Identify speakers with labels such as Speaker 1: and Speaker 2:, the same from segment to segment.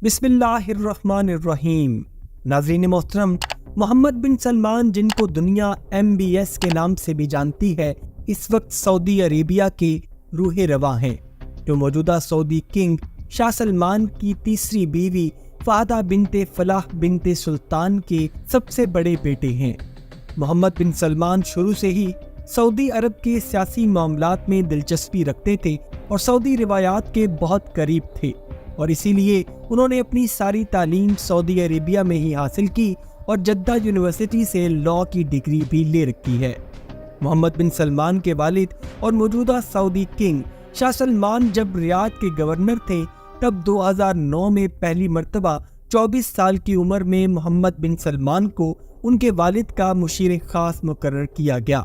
Speaker 1: بسم اللہ الرحمن الرحیم۔ ناظرین محترم، محمد بن سلمان، جن کو دنیا MBS کے نام سے بھی جانتی ہے، اس وقت سعودی عربیہ کے روح رواں ہیں، جو موجودہ سعودی کنگ شاہ سلمان کی تیسری بیوی فہدہ بنت فلاح بنت سلطان کے سب سے بڑے بیٹے ہیں۔ محمد بن سلمان شروع سے ہی سعودی عرب کے سیاسی معاملات میں دلچسپی رکھتے تھے اور سعودی روایات کے بہت قریب تھے، اور اسی لیے انہوں نے اپنی ساری تعلیم سعودی عربیہ میں ہی حاصل کی اور جدہ یونیورسٹی سے لاء کی ڈگری بھی لے رکھی ہے۔ محمد بن سلمان کے والد اور موجودہ سعودی کنگ شاہ سلمان جب ریاض کے گورنر تھے، تب 2009 میں پہلی مرتبہ 24 سال کی عمر میں محمد بن سلمان کو ان کے والد کا مشیر خاص مقرر کیا گیا،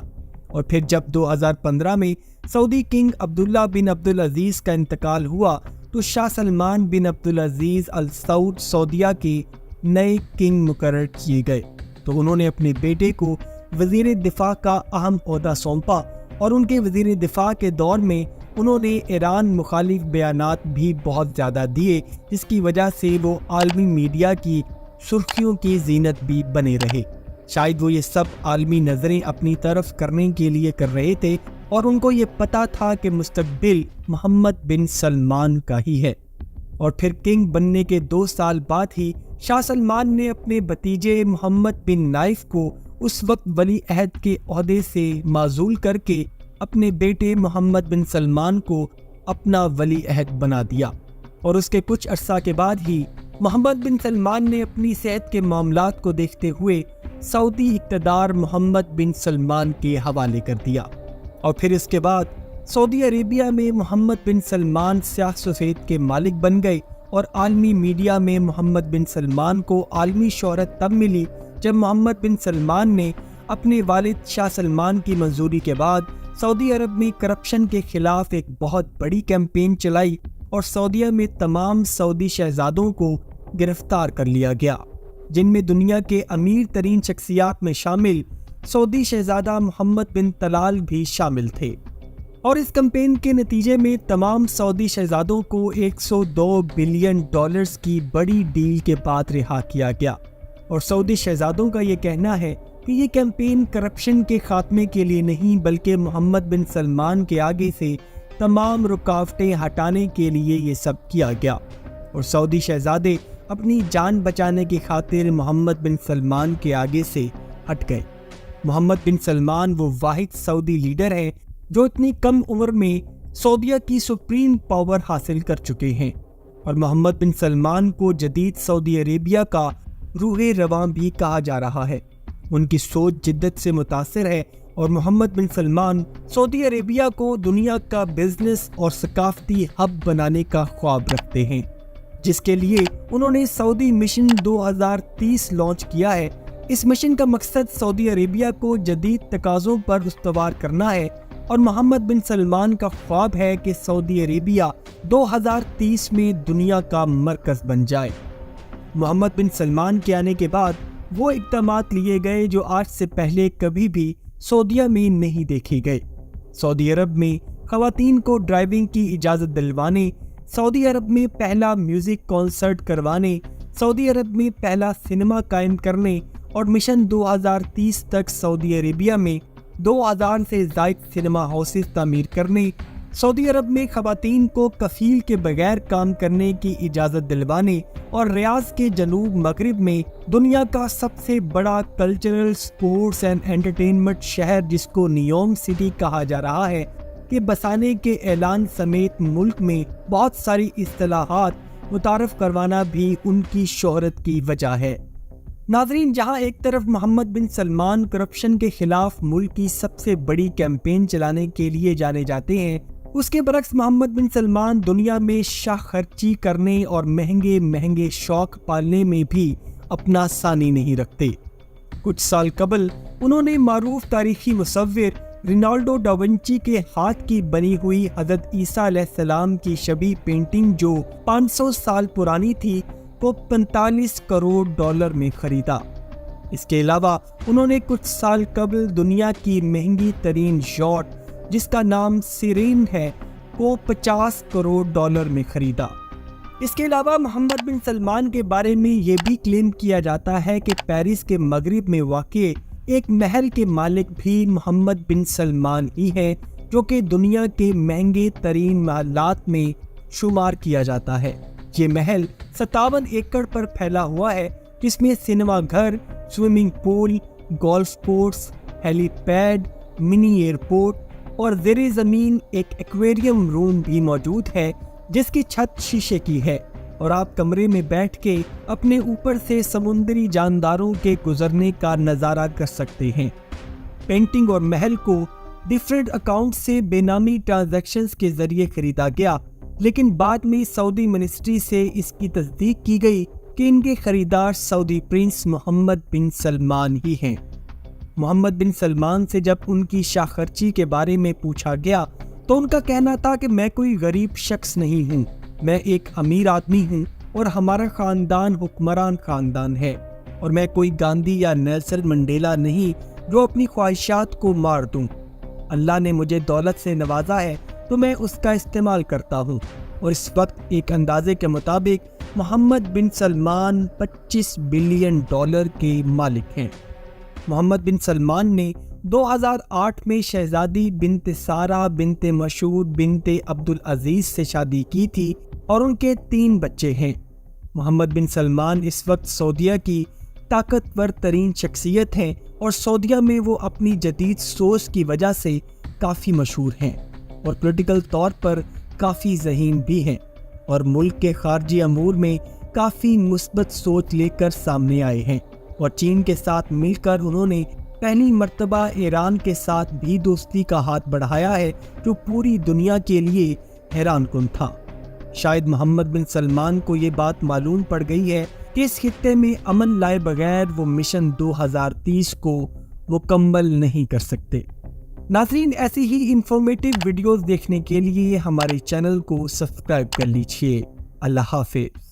Speaker 1: اور پھر جب 2015 میں سعودی کنگ عبداللہ بن عبدالعزیز کا انتقال ہوا تو شاہ سلمان بن عبدالعزیز ال سعود سعودیہ کے نئے کنگ مقرر کیے گئے، تو انہوں نے اپنے بیٹے کو وزیر دفاع کا اہم عہدہ سونپا، اور ان کے وزیر دفاع کے دور میں انہوں نے ایران مخالف بیانات بھی بہت زیادہ دیے، جس کی وجہ سے وہ عالمی میڈیا کی سرخیوں کی زینت بھی بنے رہے۔ شاید وہ یہ سب عالمی نظریں اپنی طرف کرنے کے لیے کر رہے تھے، اور ان کو یہ پتا تھا کہ مستقبل محمد بن سلمان کا ہی ہے۔ اور پھر کنگ بننے کے 2 سال بعد ہی شاہ سلمان نے اپنے بھتیجے محمد بن نائف کو اس وقت ولی عہد کے عہدے سے معزول کر کے اپنے بیٹے محمد بن سلمان کو اپنا ولی عہد بنا دیا، اور اس کے کچھ عرصہ کے بعد ہی محمد بن سلمان نے اپنی صحت کے معاملات کو دیکھتے ہوئے سعودی اقتدار محمد بن سلمان کے حوالے کر دیا، اور پھر اس کے بعد سعودی عربیہ میں محمد بن سلمان سیاہ سفید کے مالک بن گئے، اور عالمی میڈیا میں محمد بن سلمان کو عالمی شہرت تب ملی جب محمد بن سلمان نے اپنے والد شاہ سلمان کی منظوری کے بعد سعودی عرب میں کرپشن کے خلاف ایک بہت بڑی کیمپین چلائی، اور سعودیہ میں تمام سعودی شہزادوں کو گرفتار کر لیا گیا، جن میں دنیا کے امیر ترین شخصیات میں شامل سعودی شہزادہ محمد بن طلال بھی شامل تھے، اور اس کیمپین کے نتیجے میں تمام سعودی شہزادوں کو $102 بلین کی بڑی ڈیل کے بعد رہا کیا گیا، اور سعودی شہزادوں کا یہ کہنا ہے کہ یہ کیمپین کرپشن کے خاتمے کے لیے نہیں بلکہ محمد بن سلمان کے آگے سے تمام رکاوٹیں ہٹانے کے لیے یہ سب کیا گیا، اور سعودی شہزادے اپنی جان بچانے کی خاطر محمد بن سلمان کے آگے سے ہٹ گئے۔ محمد بن سلمان وہ واحد سعودی لیڈر ہیں جو اتنی کم عمر میں سعودیہ کی سپریم پاور حاصل کر چکے ہیں، اور محمد بن سلمان کو جدید سعودی عربیہ کا روح رواں بھی کہا جا رہا ہے۔ ان کی سوچ جدت سے متاثر ہے، اور محمد بن سلمان سعودی عربیہ کو دنیا کا بزنس اور ثقافتی ہب بنانے کا خواب رکھتے ہیں، جس کے لیے انہوں نے سعودی مشن 2030 لانچ کیا ہے۔ اس مشن کا مقصد سعودی عربیہ کو جدید تقاضوں پر استوار کرنا ہے، اور محمد بن سلمان کا خواب ہے کہ سعودی عربیہ 2030 میں دنیا کا مرکز بن جائے۔ محمد بن سلمان کے آنے کے بعد وہ اقدامات لیے گئے جو آج سے پہلے کبھی بھی سعودیہ میں نہیں دیکھے گئے۔ سعودی عرب میں خواتین کو ڈرائیونگ کی اجازت دلوانے، سعودی عرب میں پہلا میوزک کانسرٹ کروانے، سعودی عرب میں پہلا سینما قائم کرنے، اور مشن 2030 تک سعودی عربیہ میں 2000 سے زائد سینما ہاؤسز تعمیر کرنے، سعودی عرب میں خواتین کو کفیل کے بغیر کام کرنے کی اجازت دلوانے، اور ریاض کے جنوب مغرب میں دنیا کا سب سے بڑا کلچرل، سپورٹس اینڈ انٹرٹینمنٹ شہر جس کو نیوم سٹی کہا جا رہا ہے کہ بسانے کے اعلان سمیت ملک میں بہت ساری اصطلاحات متعارف کروانا بھی ان کی شہرت کی وجہ ہے۔ ناظرین، جہاں ایک طرف محمد بن سلمان کرپشن کے خلاف ملک کی سب سے بڑی کیمپین چلانے کے لیے جانے جاتے ہیں، اس کے برعکس محمد بن سلمان دنیا میں شاہ خرچی کرنے اور مہنگے مہنگے شوق پالنے میں بھی اپنا ثانی نہیں رکھتے۔ کچھ سال قبل انہوں نے معروف تاریخی مصور رینالڈو ڈاونچی کے ہاتھ کی بنی ہوئی حضرت عیسیٰ علیہ السلام کی شبیہ پینٹنگ جو 500 سال پرانی تھی کو $45 کروڑ میں خریدا۔ اس کے علاوہ انہوں نے کچھ سال قبل دنیا کی مہنگی ترین یاٹ جس کا نام سیرین ہے کو $50 کروڑ میں خریدا۔ اس کے علاوہ محمد بن سلمان کے بارے میں یہ بھی کلیم کیا جاتا ہے کہ پیرس کے مغرب میں واقع ایک محل کے مالک بھی محمد بن سلمان ہی ہے، جو کہ دنیا کے مہنگے ترین محلات میں شمار کیا جاتا ہے۔ یہ محل 57 ایکڑ پر پھیلا ہوا ہے، جس میں سینما گھر، سوئمنگ پول، گولف کورس، ہیلی پیڈ، منی ایئرپورٹ اور زیر زمین ایک ایکویریم روم بھی موجود ہے، جس کی چھت شیشے کی ہے اور آپ کمرے میں بیٹھ کے اپنے اوپر سے سمندری جانداروں کے گزرنے کا نظارہ کر سکتے ہیں۔ پینٹنگ اور محل کو ڈیفرنٹ اکاؤنٹ سے بے نامی ٹرانزیکشنز کے ذریعے خریدا گیا، لیکن بعد میں سعودی منسٹری سے اس کی تصدیق کی گئی کہ ان کے خریدار سعودی پرنس محمد بن سلمان ہی ہیں۔ محمد بن سلمان سے جب ان کی شاہ خرچی کے بارے میں پوچھا گیا تو ان کا کہنا تھا کہ میں کوئی غریب شخص نہیں ہوں، میں ایک امیر آدمی ہوں اور ہمارا خاندان حکمران خاندان ہے، اور میں کوئی گاندھی یا نیلسن منڈیلا نہیں جو اپنی خواہشات کو مار دوں۔ اللہ نے مجھے دولت سے نوازا ہے تو میں اس کا استعمال کرتا ہوں، اور اس وقت ایک اندازے کے مطابق محمد بن سلمان $25 بلین کے مالک ہیں۔ محمد بن سلمان نے 2008 میں شہزادی بنت سارہ بنت مشہود بنت عبدالعزیز سے شادی کی تھی اور ان کے 3 بچے ہیں۔ محمد بن سلمان اس وقت سعودیہ کی طاقتور ترین شخصیت ہیں اور سعودیہ میں وہ اپنی جدید سوچ کی وجہ سے کافی مشہور ہیں اور پولیٹیکل طور پر کافی ذہین بھی ہیں، اور ملک کے خارجی امور میں کافی مثبت سوچ لے کر سامنے آئے ہیں، اور چین کے ساتھ مل کر انہوں نے پہلی مرتبہ ایران کے ساتھ بھی دوستی کا ہاتھ بڑھایا ہے، جو پوری دنیا کے لیے حیران کن تھا۔ شاید محمد بن سلمان کو یہ بات معلوم پڑ گئی ہے کہ اس خطے میں امن لائے بغیر وہ مشن 2030 کو مکمل نہیں کر سکتے۔ ناظرین، ایسی ہی انفارمیٹیو ویڈیوز دیکھنے کے لیے ہمارے چینل کو سبسکرائب کر لیجئے۔ اللہ حافظ۔